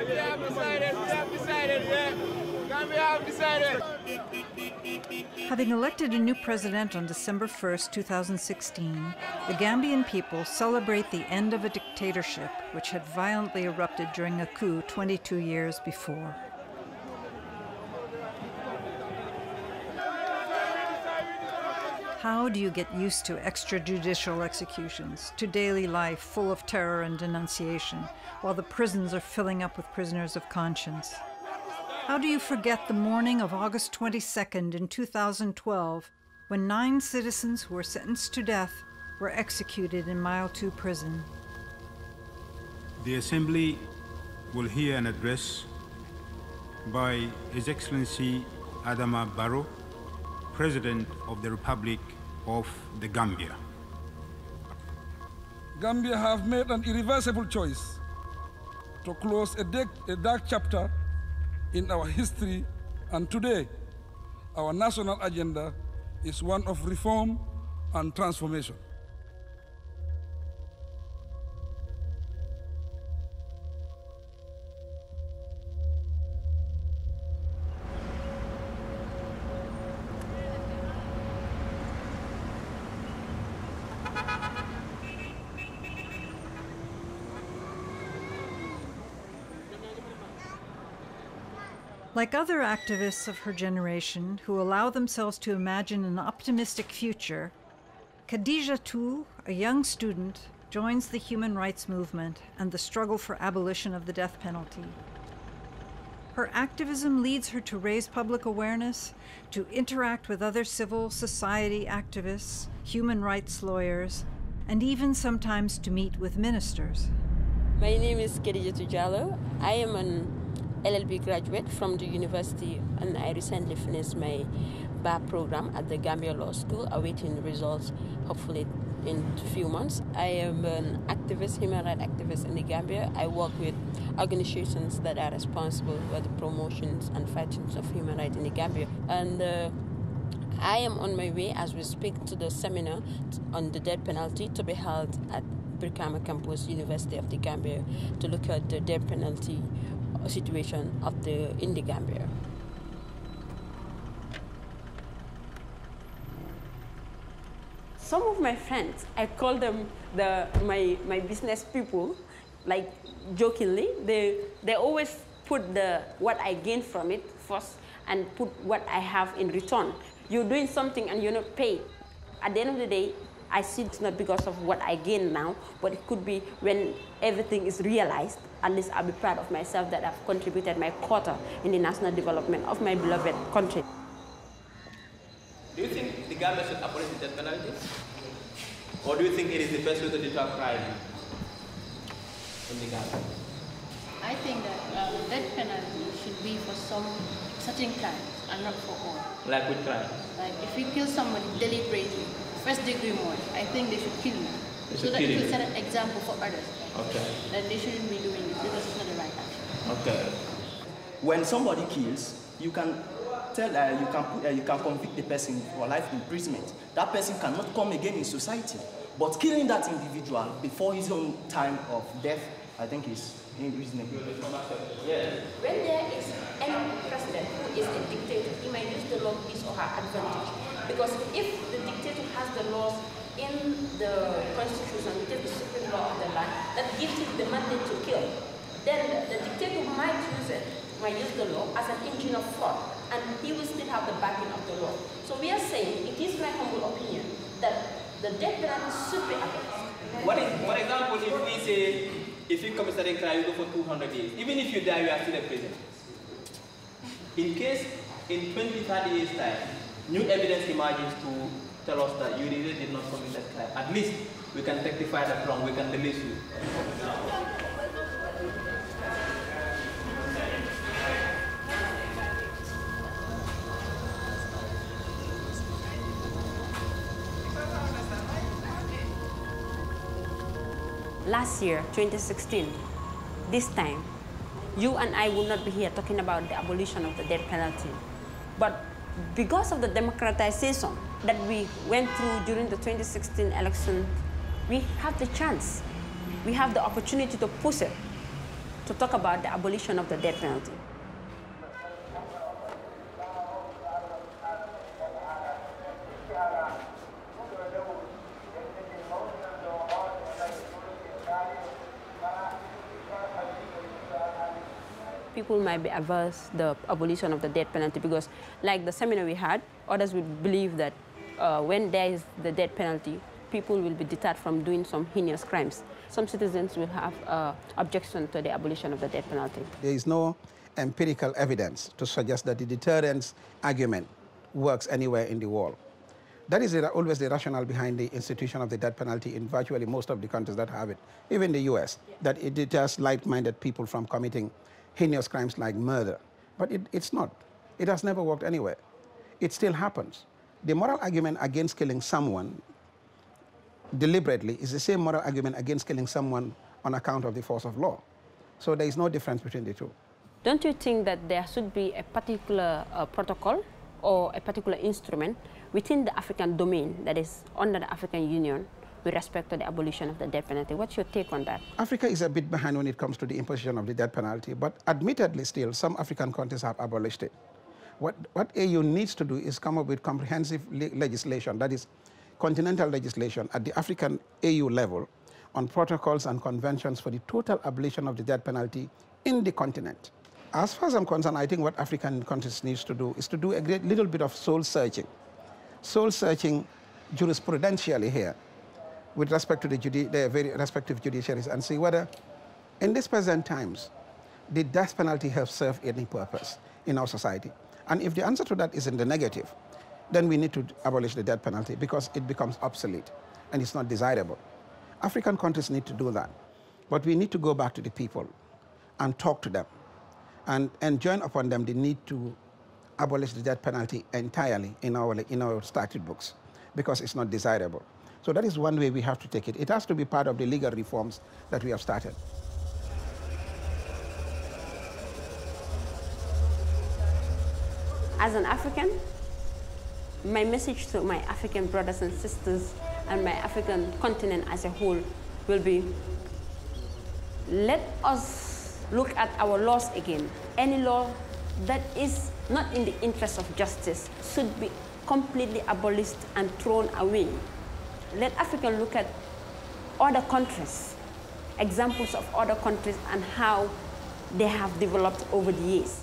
We have decided, yeah. Gambia have decided. Having elected a new president on December 1st, 2016, the Gambian people celebrate the end of a dictatorship which had violently erupted during a coup 22 years before. How do you get used to extrajudicial executions, to daily life full of terror and denunciation, while the prisons are filling up with prisoners of conscience? How do you forget the morning of August 22nd in 2012, when 9 citizens who were sentenced to death were executed in Mile 2 prison? The Assembly will hear an address by His Excellency Adama Barrow, President of the Republic of the Gambia. Gambia have made an irreversible choice to close a dark chapter in our history, and today our national agenda is one of reform and transformation. Like other activists of her generation who allow themselves to imagine an optimistic future, Khadija too, a young student, joins the human rights movement and the struggle for abolition of the death penalty. Her activism leads her to raise public awareness, to interact with other civil society activists, human rights lawyers, and even sometimes to meet with ministers. My name is Khadija Tujalo. I am an LLB graduate from the university, and I recently finished my bar program at the Gambia Law School, awaiting results hopefully in a few months. I am an activist, human rights activist in the Gambia. I work with organizations that are responsible for the promotions and fightings of human rights in the Gambia. And I am on my way as we speak to the seminar on the death penalty to be held at Brikama Campus, University of the Gambia, to look at the death penalty situation in the Gambia. Some of my friends, I call them my business people, like jokingly. They always put what I gain from it first and put what I have in return. You're doing something and you're not paid. At the end of the day, I see it's not because of what I gain now, but it could be when everything is realized. At least I'll be proud of myself that I've contributed my quota in the national development of my beloved country. Do you think the government should abolish the death penalty? Or do you think it is the best way to deter crime in the Gambia? I think that death penalty should be for some certain crimes and not for all. Like which crime? Like if you kill somebody deliberately, first-degree murder, I think they should kill you. So that it will set an example for others. Okay. That they shouldn't be doing this because it's not the right action. Okay. When somebody kills, you can tell, you can convict the person for life imprisonment. That person cannot come again in society. But killing that individual before his own time of death, I think is unreasonable. Yeah. When there is any president who is a dictator, he might use the law to his or her advantage. Because if the dictator has the laws in the constitution, which is the supreme law of the land, that gives him the mandate to kill, then the dictator might use the law as an engine of fraud, and he will still have the backing of the law. So we are saying, it is my humble opinion, that the death penalty should be abolished. For example, if we say, if you commit a crime, you go for 200 years. Even if you die, you are still a prisoner. In case, in 20, 30 years' time, new evidence emerges to tell us that you really did not commit that crime. At least we can rectify that wrong, we can release you. Last year, 2016, this time, you and I will not be here talking about the abolition of the death penalty. But because of the democratization that we went through during the 2016 election, we have the chance, we have the opportunity to push it. to talk about the abolition of the death penalty. People might be averse to the abolition of the death penalty because, like the seminar we had, others would believe that when there is the death penalty, people will be deterred from doing some heinous crimes. Some citizens will have objection to the abolition of the death penalty. There is no empirical evidence to suggest that the deterrence argument works anywhere in the world. That is always the rationale behind the institution of the death penalty in virtually most of the countries that have it, even the US, that it deters like-minded people from committing heinous crimes like murder. But it's not. It has never worked anywhere. It still happens. The moral argument against killing someone deliberately is the same moral argument against killing someone on account of the force of law. So there is no difference between the two. Don't you think that there should be a particular protocol or a particular instrument within the African domain that is under the African Union with respect to the abolition of the death penalty? What's your take on that? Africa is a bit behind when it comes to the imposition of the death penalty, but admittedly still, some African countries have abolished it. What AU needs to do is come up with comprehensive legislation, that is continental legislation at the African AU level on protocols and conventions for the total abolition of the death penalty in the continent. As far as I'm concerned, I think what African countries need to do is to do a little bit of soul searching jurisprudentially here with respect to the very respective judiciaries and see whether in these present times the death penalty has served any purpose in our society. And if the answer to that is in the negative, then we need to abolish the death penalty because it becomes obsolete and it's not desirable. African countries need to do that. But we need to go back to the people and talk to them and enjoin upon them the need to abolish the death penalty entirely in our statute books because it's not desirable. So that is one way we have to take it. It has to be part of the legal reforms that we have started. As an African, my message to my African brothers and sisters and my African continent as a whole will be, let us look at our laws again. Any law that is not in the interest of justice should be completely abolished and thrown away. Let Africa look at other countries, examples of other countries and how they have developed over the years.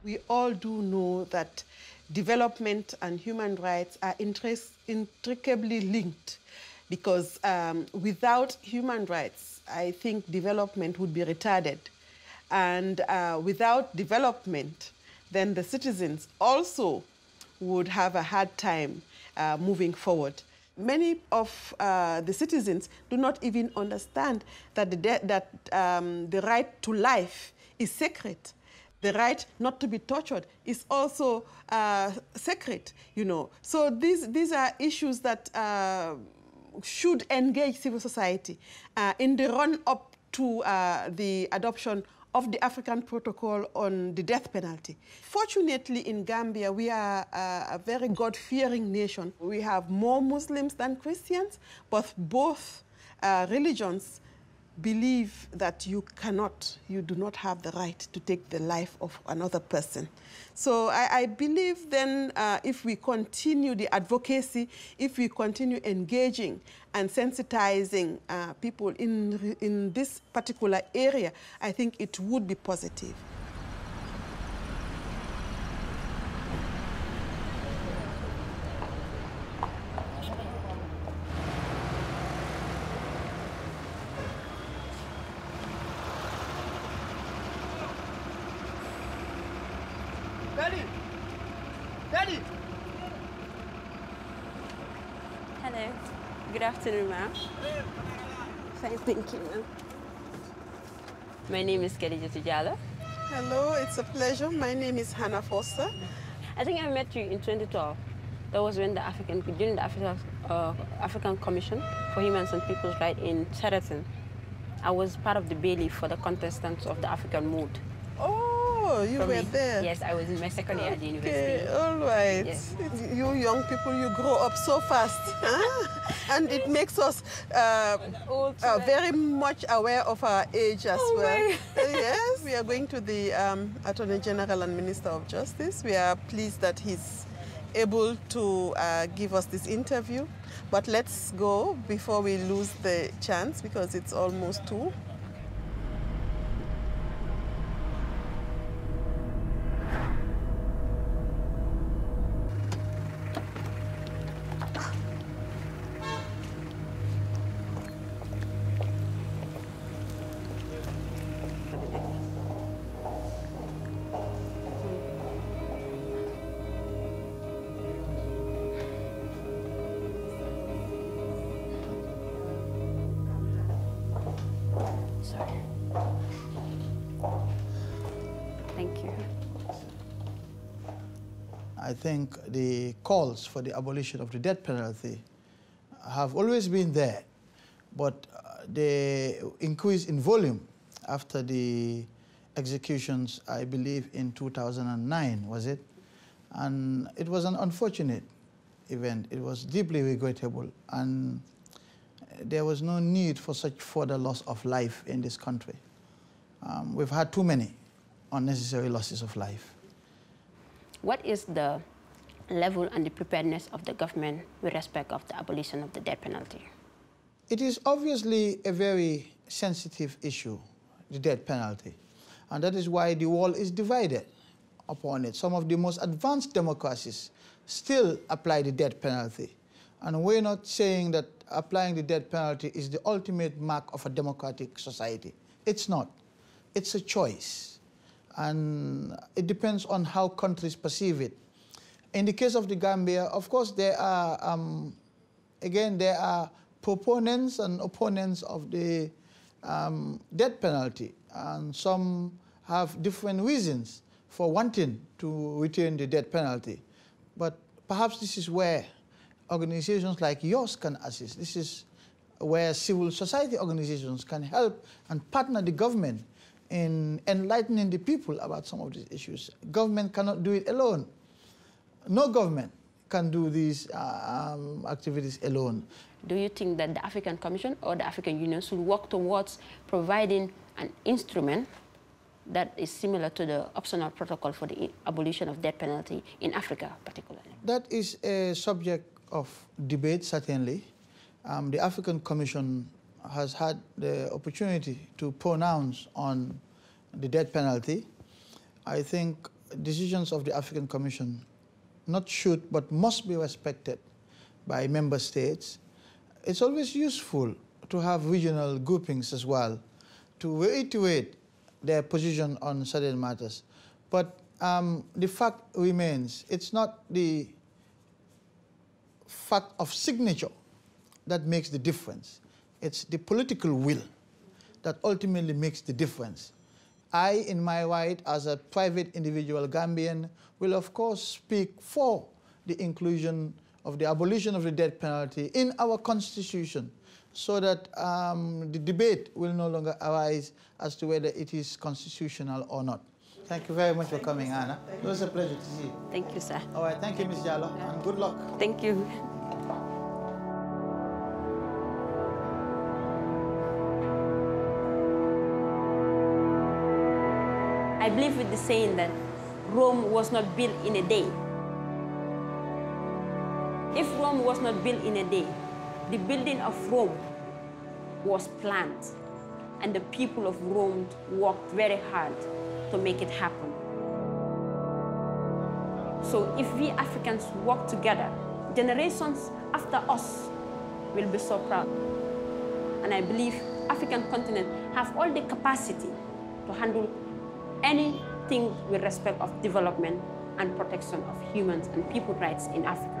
We all do know that development and human rights are intricably linked because without human rights, I think development would be retarded. And without development, then the citizens also would have a hard time moving forward. Many of the citizens do not even understand that the right to life is sacred. The right not to be tortured is also sacred, you know. So these are issues that should engage civil society in the run-up to the adoption of the African Protocol on the death penalty. Fortunately, in Gambia, we are a very God-fearing nation. We have more Muslims than Christians, but both religions believe that you do not have the right to take the life of another person. So I believe then if we continue the advocacy, if we continue engaging and sensitizing people in this particular area, I think it would be positive. Daddy! Hello. Good afternoon, ma'am. Fine, thank you, ma'am. My name is Khadija Tijala. Hello, it's a pleasure. My name is Hannah Foster. I think I met you in 2012. That was when during the African Commission for Human and People's Rights in Sheraton. I was part of the bailiff for the contestants of the African Mood. Oh, you were there? Yes, I was in my second year at the university. Okay, all right. Yes. You young people, you grow up so fast. Huh? And it makes us very much aware of our age as well. Yes, we are going to the Attorney General and Minister of Justice. We are pleased that he's able to give us this interview. But let's go before we lose the chance, because it's almost 2. Thank you. I think the calls for the abolition of the death penalty have always been there, but the increase in volume after the executions, I believe, in 2009, was it? And it was an unfortunate event. It was deeply regrettable, and there was no need for such further loss of life in this country. We've had too many unnecessary losses of life. What is the level and the preparedness of the government with respect of the abolition of the death penalty? It is obviously a very sensitive issue, the death penalty, and that is why the world is divided upon it. Some of the most advanced democracies still apply the death penalty, and we're not saying that applying the death penalty is the ultimate mark of a democratic society. It's not. It's a choice, and it depends on how countries perceive it. In the case of the Gambia, of course, there are, again, there are proponents and opponents of the death penalty, and some have different reasons for wanting to retain the death penalty. But perhaps this is where organizations like yours can assist. This is where civil society organizations can help and partner the government in enlightening the people about some of these issues. Government cannot do it alone. No government can do these activities alone. Do you think that the African Commission or the African Union should work towards providing an instrument that is similar to the optional protocol for the abolition of death penalty in Africa, particularly? That is a subject of debate, certainly. The African Commission has had the opportunity to pronounce on the death penalty. I think decisions of the African Commission not should but must be respected by member states. It's always useful to have regional groupings as well to reiterate their position on certain matters. But the fact remains, it's not the fact of signature that makes the difference. It's the political will that ultimately makes the difference. I, in my right, as a private individual Gambian, will of course speak for the inclusion of the abolition of the death penalty in our constitution, so that the debate will no longer arise as to whether it is constitutional or not. Thank you very much for coming, Anna. It was a pleasure to see you. Thank you, sir. All right, thank you, Ms. Jallo, and good luck. Thank you. I believe with the saying that Rome was not built in a day. If Rome was not built in a day, the building of Rome was planned, and the people of Rome worked very hard to make it happen. So if we Africans work together, generations after us will be so proud. And I believe African continent have all the capacity to handle anything with respect of development and protection of humans and people's rights in Africa.